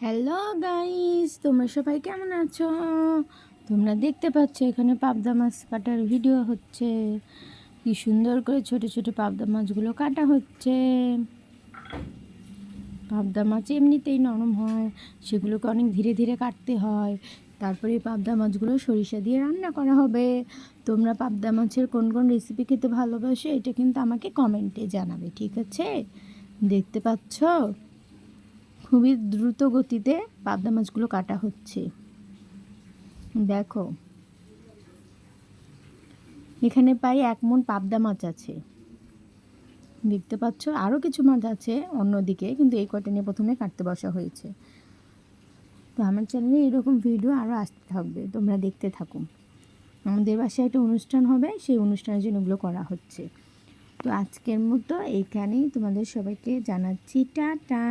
Hello guys, তোমরা সবাই কেমন আছো? তোমরা দেখতে পাচ্ছ এখানে পাবদা মাছ কাটার ভিডিও হচ্ছে। কি সুন্দর করে ছোট ছোট পাবদা মাছগুলো কাটা হচ্ছে। পাবদা মাছ এমনিতেই নরম হয়, সেগুলোকে অনেক ধীরে ধীরে কাটতে হয়। তারপরে এই পাবদা মাছগুলো সরিষা দিয়ে রান্না করা হবে। তোমরা পাবদা মাছের কোন কোন রেসিপি খেতে ভালোবাসো এটা কিন্তু আমাকে কমেন্টে জানাবে, ঠিক আছে? দেখতে পাচ্ছ খুবই দ্রুত গতিতে পাবদা মাছগুলো কাটা হচ্ছে। দেখো এখানে প্রায় 1 মণ পাবদা মাছ আছে। দেখতে পাচ্ছ আরও কিছু মাছ আছে অন্যদিকে, কিন্তু এই কটা নিয়ে প্রথমে কাটতে বসা হয়েছে। তো আমার চ্যানেলে এরকম ভিডিও আরও আসতে থাকবে, তোমরা দেখতে থাকো। আমাদের বাসায় একটা অনুষ্ঠান হবে, সেই অনুষ্ঠানের জন্য এগুলো করা হচ্ছে। তো আজকের মতো এইখানেই তোমাদের সবাইকে জানাচ্ছি টাটা।